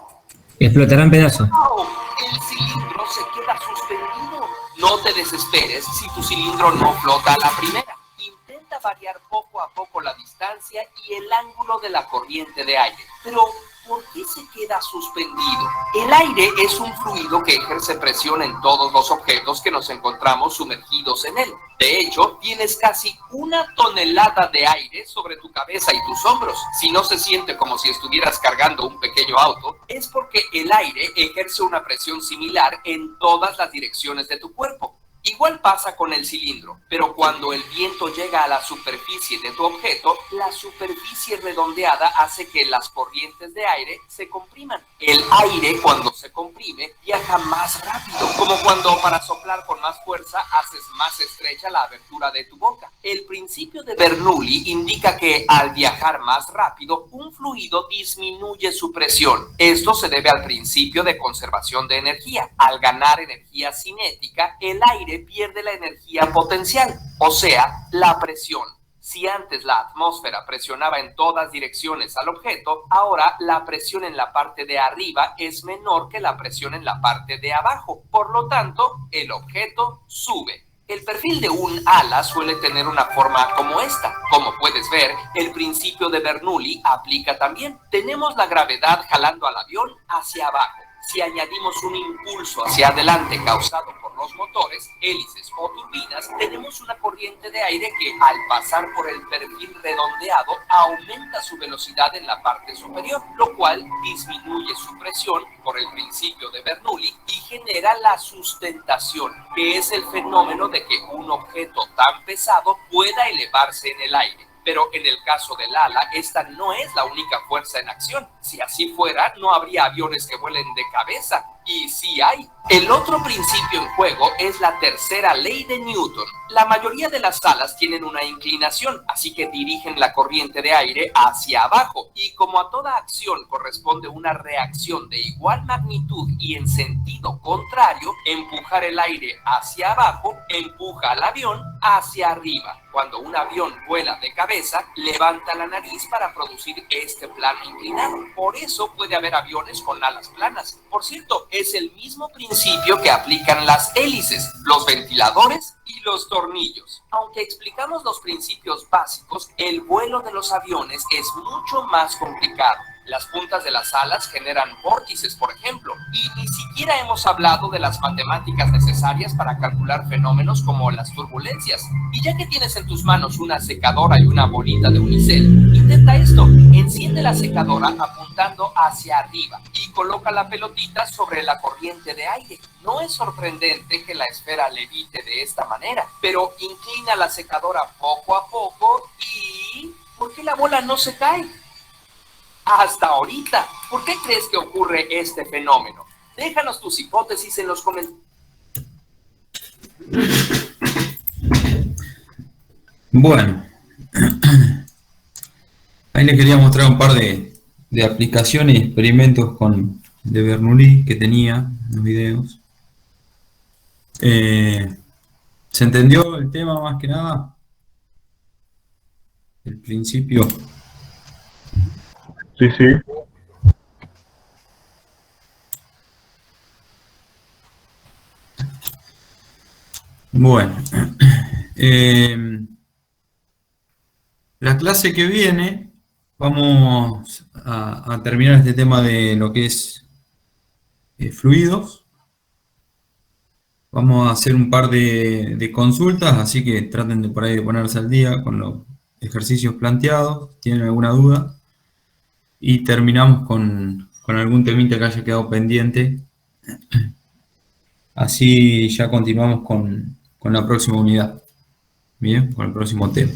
Explotará en pedazos. ¡Oh! El cilindro se queda suspendido. No te desesperes si tu cilindro no flota a la primera. Intenta variar poco a poco la distancia y el ángulo de la corriente de aire. Pero, ¿por qué se queda suspendido? El aire es un fluido que ejerce presión en todos los objetos que nos encontramos sumergidos en él. De hecho, tienes casi 1 tonelada de aire sobre tu cabeza y tus hombros. Si no se siente como si estuvieras cargando un pequeño auto, es porque el aire ejerce una presión similar en todas las direcciones de tu cuerpo. Igual pasa con el cilindro, pero cuando el viento llega a la superficie de tu objeto, la superficie redondeada hace que las corrientes de aire se compriman. El aire, cuando se comprime, viaja más rápido, como cuando para soplar con más fuerza haces más estrecha la abertura de tu boca. El principio de Bernoulli indica que al viajar más rápido, un fluido disminuye su presión. Esto se debe al principio de conservación de energía. Al ganar energía cinética, el aire pierde la energía potencial, o sea, la presión. Si antes la atmósfera presionaba en todas direcciones al objeto, ahora la presión en la parte de arriba es menor que la presión en la parte de abajo. Por lo tanto, el objeto sube. El perfil de un ala suele tener una forma como esta. Como puedes ver, el principio de Bernoulli aplica también. Tenemos la gravedad jalando al avión hacia abajo. Si añadimos un impulso hacia adelante causado por los motores, hélices o turbinas, tenemos una corriente de aire que, al pasar por el perfil redondeado, aumenta su velocidad en la parte superior, lo cual disminuye su presión por el principio de Bernoulli y genera la sustentación, que es el fenómeno de que un objeto tan pesado pueda elevarse en el aire. Pero en el caso del ala, esta no es la única fuerza en acción. Si así fuera, no habría aviones que vuelen de cabeza. Y sí hay. El otro principio en juego es la tercera ley de Newton. La mayoría de las alas tienen una inclinación, así que dirigen la corriente de aire hacia abajo. Y como a toda acción corresponde una reacción de igual magnitud y en sentido contrario, empujar el aire hacia abajo empuja al avión hacia arriba. Cuando un avión vuela de cabeza, levanta la nariz para producir este plano inclinado. Por eso puede haber aviones con alas planas. Por cierto, es el mismo principio que aplican las hélices, los ventiladores y los tornillos. Aunque explicamos los principios básicos, el vuelo de los aviones es mucho más complicado. Las puntas de las alas generan vórtices, por ejemplo, y ni siquiera hemos hablado de las matemáticas necesarias para calcular fenómenos como las turbulencias. Y ya que tienes en tus manos una secadora y una bolita de unicel, intenta esto. Enciende la secadora apuntando hacia arriba y coloca la pelotita sobre la corriente de aire. No es sorprendente que la esfera levite de esta manera, pero inclina la secadora poco a poco y... ¿por qué la bola no se cae? Hasta ahorita, ¿por qué crees que ocurre este fenómeno? Déjanos tus hipótesis en los comentarios. Bueno, ahí les quería mostrar un par de aplicaciones, experimentos de Bernoulli que tenía en los videos. ¿Se entendió el tema más que nada? El principio. Sí, sí. Bueno, la clase que viene vamos a terminar este tema de lo que es fluidos. Vamos a hacer un par de consultas, así que traten de por ahí de ponerse al día con los ejercicios planteados. ¿Tienen alguna duda? Y terminamos con algún temita que haya quedado pendiente. Así ya continuamos con la próxima unidad. Bien, con el próximo tema.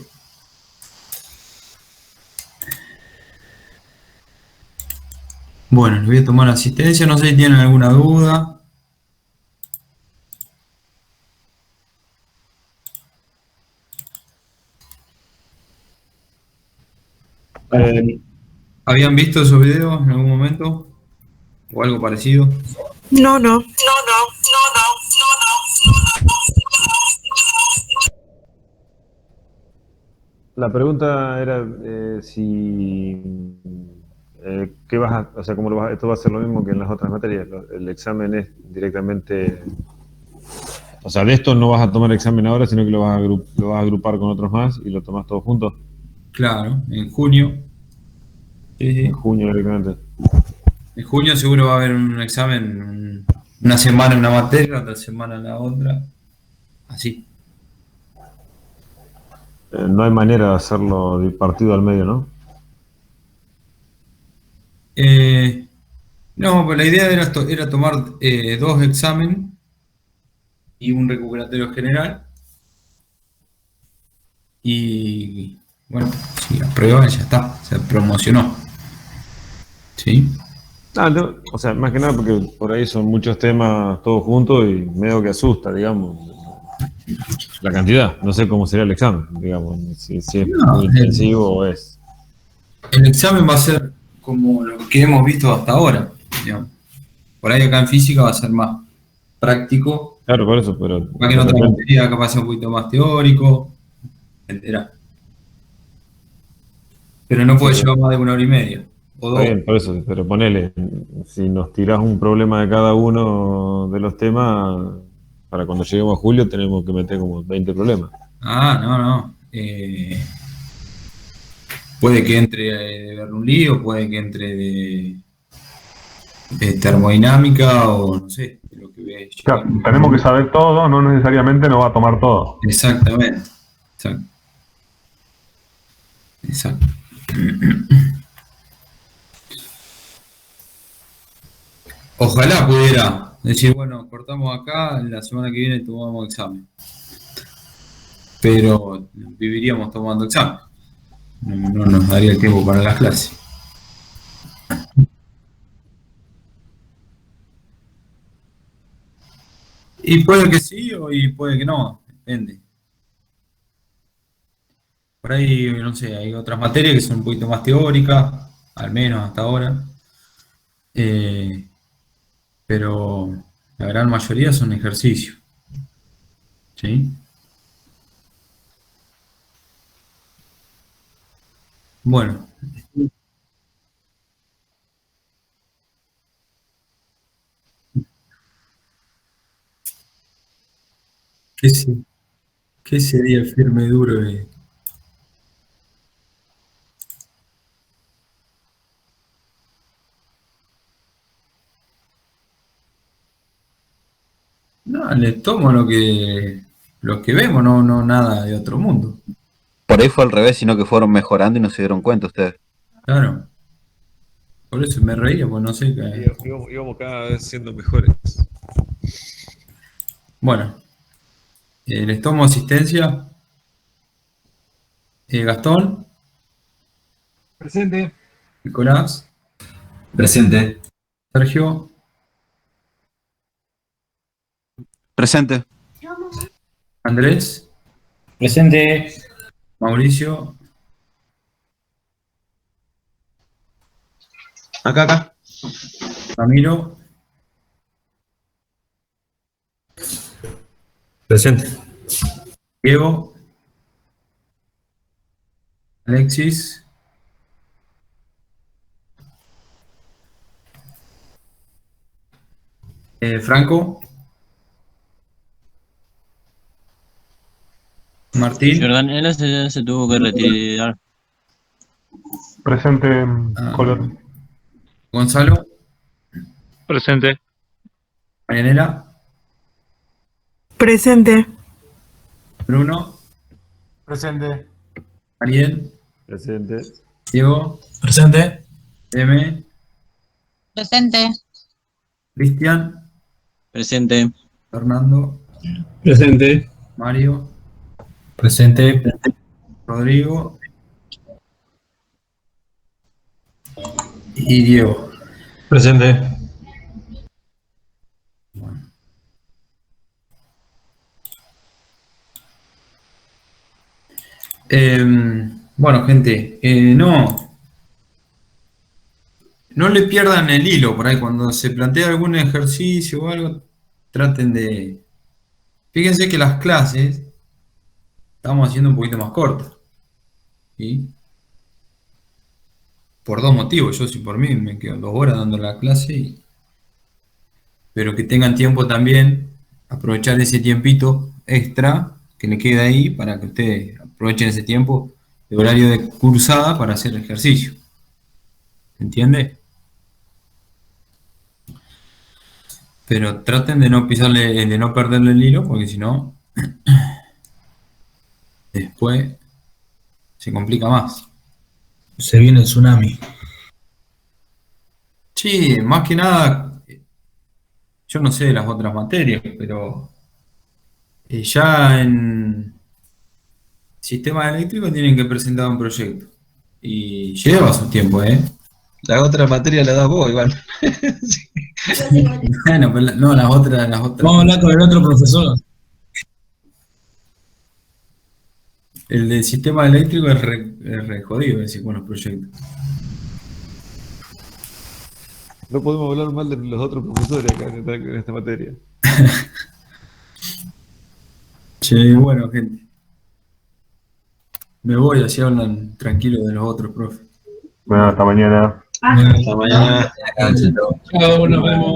Bueno, les voy a tomar asistencia. No sé si tienen alguna duda. ¿Habían visto esos videos en algún momento? ¿O algo parecido? No. La pregunta era si... ¿qué vas a, o sea, cómo lo vas, esto va a ser lo mismo que en las otras materias? El examen es directamente... O sea, de esto no vas a tomar examen ahora, sino que lo vas a agrupar con otros más y lo tomas todos juntos. Claro, en junio. Sí. En junio directamente. En junio seguro va a haber un examen, una semana una materia, otra semana la otra. Así. No hay manera de hacerlo partido al medio, ¿no? No, pues la idea era tomar dos exámenes y un recuperatorio general. Y bueno, si aprueba, ya está, se promocionó. ¿Sí? O sea, más que nada porque por ahí son muchos temas todos juntos y medio que asusta, digamos, la cantidad. No sé cómo sería el examen, digamos, si es muy intensivo o es. El examen va a ser como lo que hemos visto hasta ahora, digamos. Por ahí acá en física va a ser más práctico. Claro, por eso, pero. Capaz que en otra materia capaz sea un poquito más teórico. Entenderá. Pero no puede llevar más de 1 hora y media. O 2. Está bien, por eso, pero ponele, si nos tirás un problema de cada uno de los temas, para cuando lleguemos a julio tenemos que meter como 20 problemas. No. Puede que entre de Bernoulli o puede que entre de termodinámica o no sé, de lo que ve. Claro, tenemos que saber todo, no necesariamente nos va a tomar todo. Exactamente. Exacto. Ojalá pudiera decir, bueno, cortamos acá, la semana que viene tomamos examen. Pero viviríamos tomando examen. No nos daría el tiempo para las clases. Y puede que sí y puede que no, depende. Por ahí, no sé, hay otras materias que son un poquito más teóricas, al menos hasta ahora. Pero la gran mayoría son ejercicios. ¿Sí? Bueno. ¿Qué sería firme duro? No, le tomo lo que vemos, no nada de otro mundo. Por ahí fue al revés, sino que fueron mejorando y no se dieron cuenta ustedes. Claro. Por eso me reía, pues no sé qué. Íbamos cada vez siendo mejores. Bueno, les tomo asistencia. Gastón. Presente. Nicolás. Presente. Sergio. Presente. Andrés. Presente. Mauricio. Acá. Ramiro. Presente. Diego. Alexis. Franco. Martín. Jordanela se tuvo que retirar. Presente, Color. Gonzalo. Presente. Marianela. Presente. Bruno. Presente. Ariel. Presente. Diego. Presente. M. Presente. Cristian. Presente. Fernando. Presente. Mario. Presente. Rodrigo. Y Diego. Presente. Bueno, gente, no le pierdan el hilo por ahí cuando se plantea algún ejercicio o algo, traten de... Fíjense que las clases estamos haciendo un poquito más cortas. ¿Sí? Por 2 motivos. Yo, si por mí, me quedo 2 horas dando la clase, pero que tengan tiempo también, aprovechar ese tiempito extra que le queda ahí para que ustedes aprovechen ese tiempo de horario de cursada para hacer ejercicio. ¿Se entiende? Pero traten de no pisarle, de no perderle el hilo, porque si no, después se complica más. Se viene el tsunami. Sí, más que nada, yo no sé de las otras materias, pero Ya en sistemas eléctricos tienen que presentar un proyecto. Y lleva su tiempo, ¿eh? La otra materia la das vos, Iván. Bueno, pero no, las otras. Vamos a hablar con el otro profesor. El de sistema eléctrico es re jodido decir con los proyectos. No podemos hablar mal de los otros profesores acá en esta materia. Che, bueno, gente. Me voy, así hablan tranquilos de los otros profes. Bueno, hasta mañana. Hasta mañana. Chao, nos vemos.